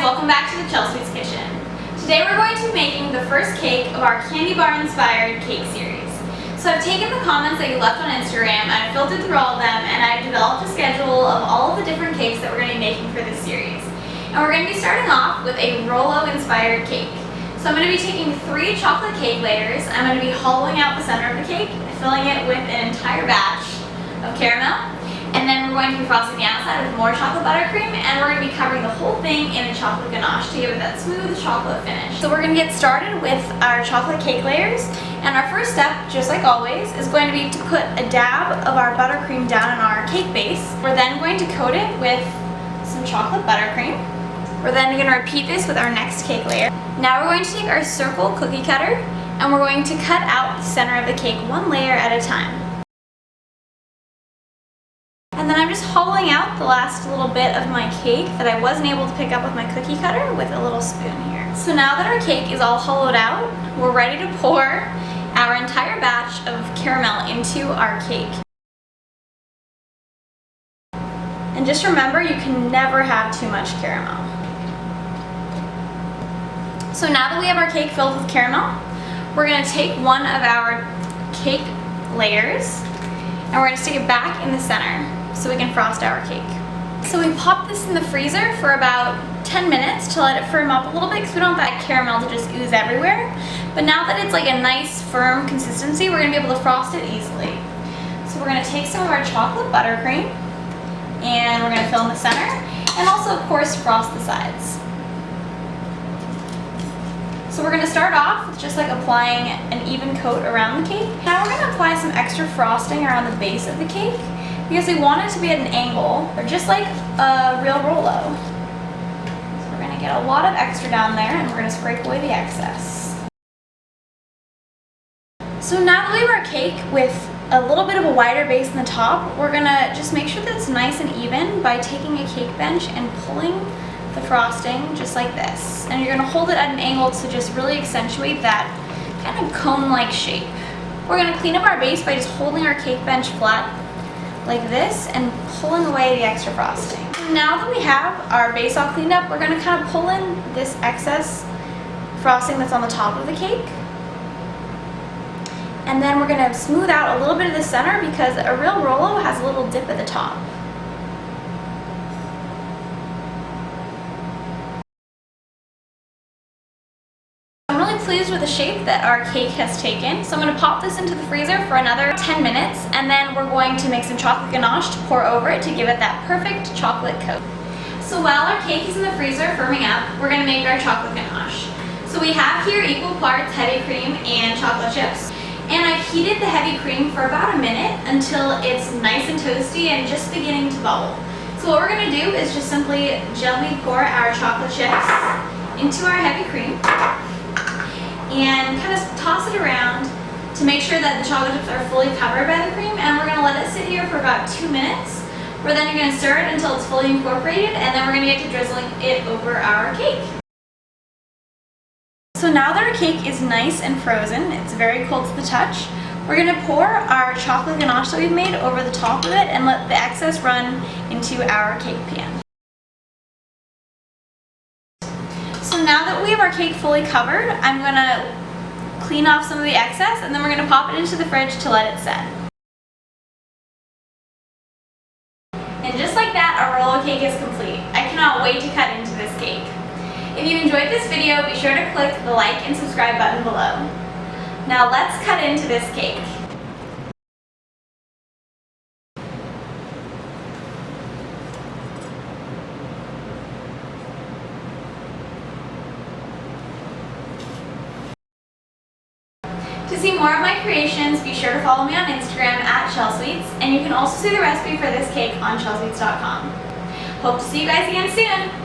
welcome back to the Chelsweets kitchen. Today we're going to be making the first cake of our candy bar inspired cake series. So I've taken the comments that you left on Instagram, I've filtered through all of them, and I've developed a schedule of all of the different cakes that we're going to be making for this series. And we're going to be starting off with a Rolo inspired cake. So I'm going to be taking 3 chocolate cake layers. I'm going to be hollowing out the center of the cake, filling it with an entire batch of caramel. And then we're going to be frosting the outside with more chocolate buttercream, and we're going to be covering the whole thing in a chocolate ganache to give it that smooth chocolate finish. So we're going to get started with our chocolate cake layers, and our first step, just like always, is going to be to put a dab of our buttercream down on our cake base. We're then going to coat it with some chocolate buttercream. We're then going to repeat this with our next cake layer. Now we're going to take our circle cookie cutter, and we're going to cut out the center of the cake one layer at a time. And then I'm just hollowing out the last little bit of my cake that I wasn't able to pick up with my cookie cutter with a little spoon here. So now that our cake is all hollowed out, we're ready to pour our entire batch of caramel into our cake. And just remember, you can never have too much caramel. So now that we have our cake filled with caramel, we're going to take one of our cake layers and we're going to stick it back in the center so we can frost our cake. So we pop this in the freezer for about 10 minutes to let it firm up a little bit because we don't want that caramel to just ooze everywhere. But now that it's like a nice firm consistency, we're going to be able to frost it easily. So we're going to take some of our chocolate buttercream and we're going to fill in the center and also of course frost the sides. So we're going to start off with just like applying an even coat around the cake. Now we're going to apply some extra frosting around the base of the cake because we want it to be at an angle, or just like a real Rolo. So we're going to get a lot of extra down there and we're going to scrape away the excess. So now that we have our cake with a little bit of a wider base in the top, we're going to just make sure that it's nice and even by taking a cake bench and pulling the frosting just like this. And you're going to hold it at an angle to just really accentuate that kind of cone-like shape. We're going to clean up our base by just holding our cake bench flat like this and pulling away the extra frosting. Now that we have our base all cleaned up, we're going to kind of pull in this excess frosting that's on the top of the cake. And then we're going to smooth out a little bit of the center because a real Rolo has a little dip at the top. Pleased with the shape that our cake has taken. So I'm going to pop this into the freezer for another 10 minutes and then we're going to make some chocolate ganache to pour over it to give it that perfect chocolate coat. So while our cake is in the freezer firming up, we're going to make our chocolate ganache. So we have here equal parts heavy cream and chocolate chips, and I've heated the heavy cream for about a minute until it's nice and toasty and just beginning to bubble. So what we're going to do is just simply gently pour our chocolate chips into our heavy cream and kind of toss it around to make sure that the chocolate chips are fully covered by the cream, and we're going to let it sit here for about 2 minutes, where then you're going to stir it until it's fully incorporated, and then we're going to get to drizzling it over our cake. So now that our cake is nice and frozen, it's very cold to the touch, we're going to pour our chocolate ganache that we've made over the top of it and let the excess run into our cake pan. So now that we have our cake fully covered, I'm going to clean off some of the excess and then we're going to pop it into the fridge to let it set. And just like that, our Rolo cake is complete. I cannot wait to cut into this cake. If you enjoyed this video, be sure to click the like and subscribe button below. Now let's cut into this cake. To see more of my creations, be sure to follow me on Instagram at Chelsweets, and you can also see the recipe for this cake on Chelsweets.com. Hope to see you guys again soon!